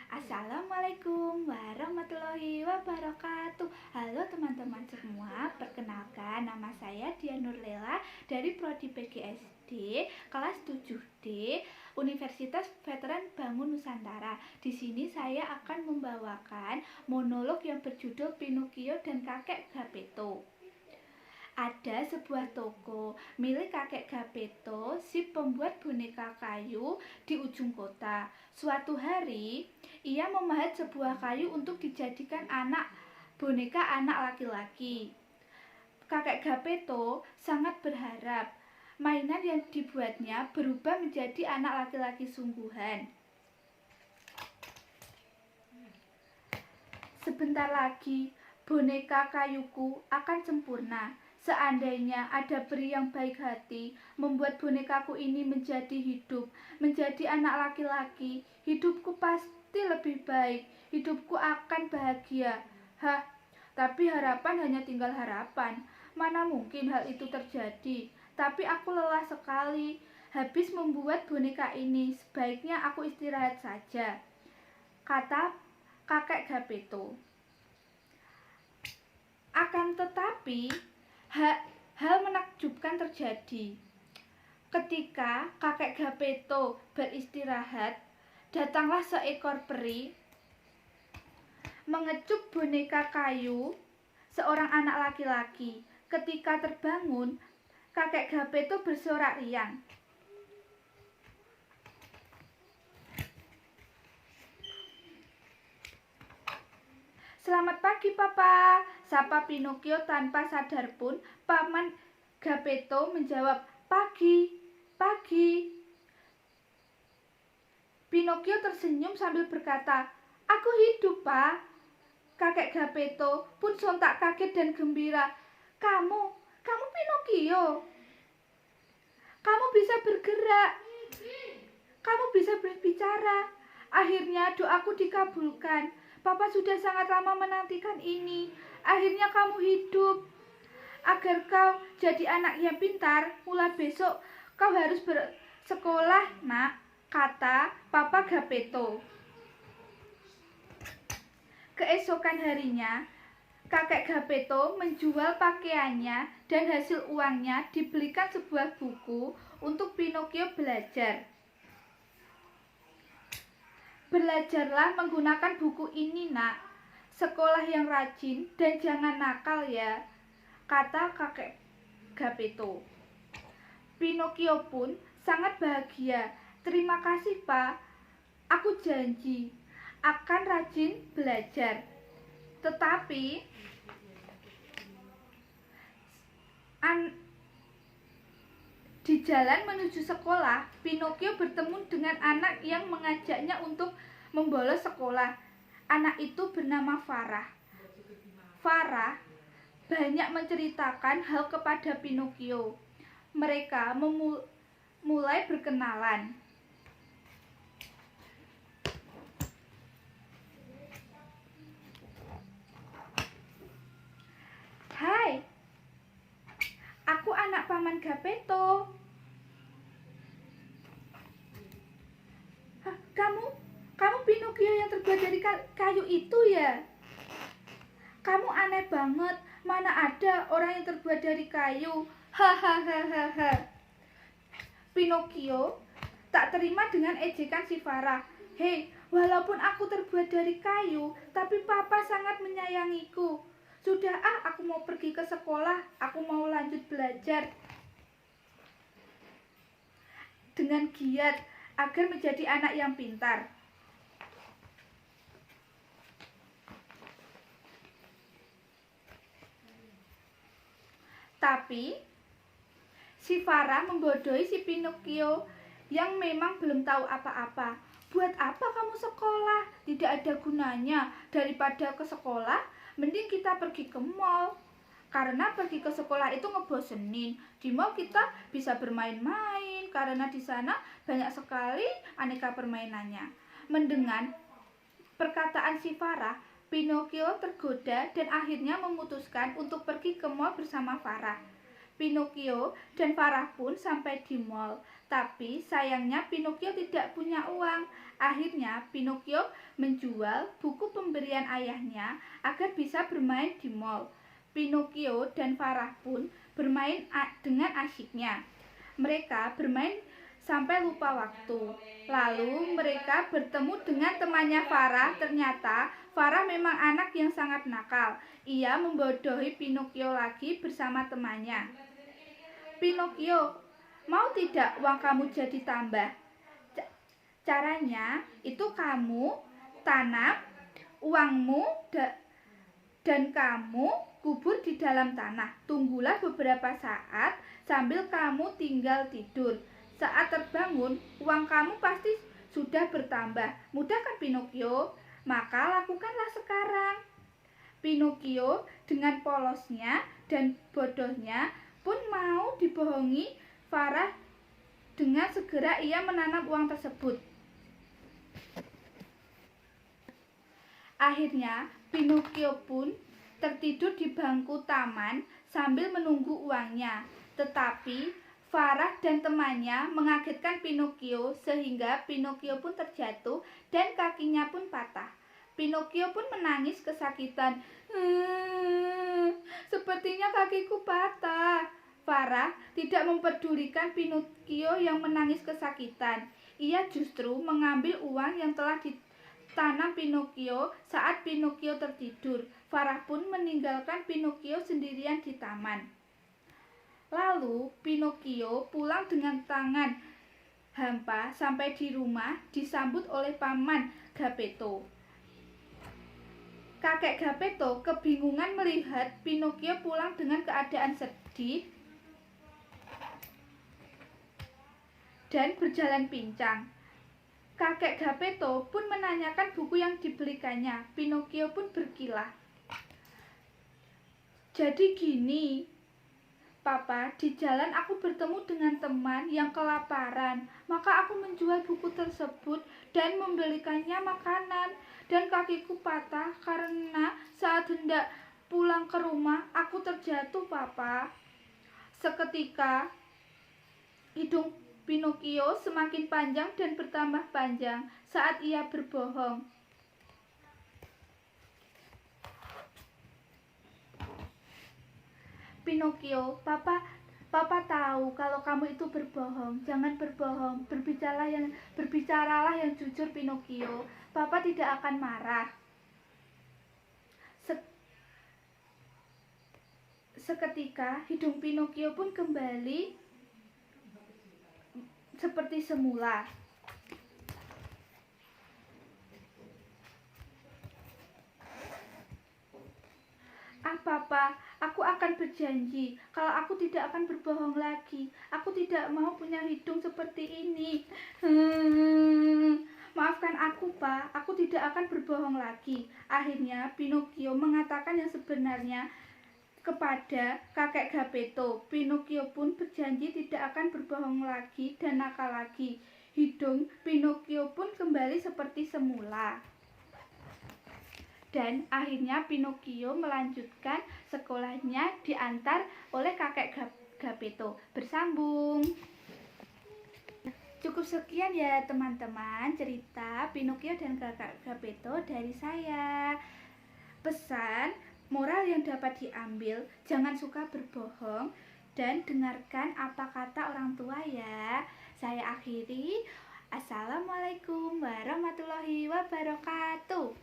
Assalamualaikum warahmatullahi wabarakatuh. Halo teman-teman semua, perkenalkan nama saya Dian Nurlela dari Prodi PGSD kelas 7D Universitas Veteran Bangun Nusantara. Di sini saya akan membawakan monolog yang berjudul Pinocchio dan Kakek Gepetto. Ada sebuah toko milik kakek Gepetto, si pembuat boneka kayu di ujung kota. Suatu hari, ia memahat sebuah kayu untuk dijadikan boneka anak laki-laki. Kakek Gepetto sangat berharap mainan yang dibuatnya berubah menjadi anak laki-laki sungguhan. Sebentar lagi, boneka kayuku akan sempurna. Seandainya ada peri yang baik hati, membuat bonekaku ini menjadi hidup, menjadi anak laki-laki, hidupku pasti lebih baik, hidupku akan bahagia. Tapi harapan hanya tinggal harapan. Mana mungkin hal itu terjadi? Tapi aku lelah sekali. Habis membuat boneka ini, sebaiknya aku istirahat saja, kata kakek Gepetto. Akan tetapi, hal menakjubkan terjadi. Ketika kakek Gepetto beristirahat, datanglah seekor peri, mengecup boneka kayu seorang anak laki-laki. Ketika terbangun, kakek Gepetto bersorak riang. "Selamat pagi, Papa," sapa Pinocchio tanpa sadar pun. Paman Gepetto menjawab, "Pagi, pagi." Pinocchio tersenyum sambil berkata, "Aku hidup, Pak." Kakek Gepetto pun sontak kaget dan gembira. Kamu Pinocchio. Kamu bisa bergerak. Kamu bisa berbicara. Akhirnya doaku dikabulkan. Papa sudah sangat lama menantikan ini. Akhirnya kamu hidup. Agar kau jadi anak yang pintar, mulai besok kau harus bersekolah, Nak, kata Papa Gepetto. Keesokan harinya, kakek Gepetto menjual pakaiannya dan hasil uangnya dibelikan sebuah buku untuk Pinocchio belajar. "Belajarlah menggunakan buku ini, Nak. Sekolah yang rajin dan jangan nakal ya," kata kakek Gepetto. Pinocchio pun sangat bahagia. "Terima kasih, Pak. Aku janji akan rajin belajar." Tetapi di jalan menuju sekolah, Pinocchio bertemu dengan anak yang mengajaknya untuk membolos sekolah. Anak itu bernama Farah. Farah banyak menceritakan hal kepada Pinocchio. Mereka mulai berkenalan. "Hai, aku anak Paman Gepetto." Kamu Pinocchio yang terbuat dari kayu itu ya? Kamu aneh banget. Mana ada orang yang terbuat dari kayu? Hahaha. Pinocchio tak terima dengan ejekan si Farah. "Hei, walaupun aku terbuat dari kayu, tapi Papa sangat menyayangiku. Sudah aku mau pergi ke sekolah. Aku mau lanjut belajar dengan giat agar menjadi anak yang pintar." Tapi si Farah membodohi si Pinocchio yang memang belum tahu apa-apa. "Buat apa kamu sekolah? Tidak ada gunanya. Daripada ke sekolah, mending kita pergi ke mall. Karena pergi ke sekolah itu ngebosenin. Di mall kita bisa bermain-main karena di sana banyak sekali aneka permainannya." Mendengar perkataan si Farah, Pinocchio tergoda dan akhirnya memutuskan untuk pergi ke mall bersama Farah. Pinocchio dan Farah pun sampai di mall. Tapi sayangnya Pinocchio tidak punya uang. Akhirnya Pinocchio menjual buku pemberian ayahnya agar bisa bermain di mall. Pinocchio dan Farah pun bermain dengan asyiknya. Mereka bermain sampai lupa waktu. Lalu mereka bertemu dengan temannya Farah. Ternyata Farah memang anak yang sangat nakal. Ia membodohi Pinocchio lagi bersama temannya. Pinocchio, mau tidak uang kamu jadi tambah? Caranya itu kamu tanam uangmu dan kamu kubur di dalam tanah. Tunggulah beberapa saat sambil kamu tinggal tidur. Saat terbangun, uang kamu pasti sudah bertambah. Mudah kan Pinocchio? Maka lakukanlah sekarang. Pinocchio dengan polosnya dan bodohnya pun mau dibohongi Farah. Dengan segera ia menanam uang tersebut. Akhirnya Pinocchio pun tertidur di bangku taman sambil menunggu uangnya. Tetapi Farah dan temannya mengagetkan Pinocchio sehingga Pinocchio pun terjatuh dan kakinya pun patah. Pinocchio pun menangis kesakitan. Sepertinya kakiku patah. Farah tidak memperdulikan Pinocchio yang menangis kesakitan. Ia justru mengambil uang yang telah ditanam Pinocchio saat Pinocchio tertidur. Farah pun meninggalkan Pinocchio sendirian di taman. Lalu Pinocchio pulang dengan tangan hampa sampai di rumah disambut oleh paman Geppetto. Kakek Geppetto kebingungan melihat Pinocchio pulang dengan keadaan sedih dan berjalan pincang. Kakek Geppetto pun menanyakan buku yang dibelikannya. Pinocchio pun berkilah. Jadi gini, Papa, di jalan aku bertemu dengan teman yang kelaparan. Maka aku menjual buku tersebut dan membelikannya makanan. Dan kakiku patah karena saat hendak pulang ke rumah aku terjatuh, Papa. Seketika hidung Pinocchio semakin panjang dan bertambah panjang saat ia berbohong. Pinocchio, Papa tahu kalau kamu itu berbohong. Jangan berbohong. Berbicaralah yang jujur, Pinocchio. Papa tidak akan marah. Seketika hidung Pinocchio pun kembali seperti semula. Papa, aku akan berjanji kalau aku tidak akan berbohong lagi. Aku tidak mau punya hidung seperti ini. Maafkan aku, Pak. Aku tidak akan berbohong lagi. Akhirnya Pinocchio mengatakan yang sebenarnya kepada kakek Geppetto. Pinocchio pun berjanji tidak akan berbohong lagi dan nakal lagi. Hidung Pinocchio pun kembali seperti semula. Dan akhirnya Pinocchio melanjutkan sekolahnya diantar oleh kakek Geppetto. Bersambung. Cukup sekian ya teman-teman cerita Pinocchio dan kakek Geppetto dari saya. Pesan moral yang dapat diambil, jangan suka berbohong dan dengarkan apa kata orang tua ya. Saya akhiri. Assalamualaikum warahmatullahi wabarakatuh.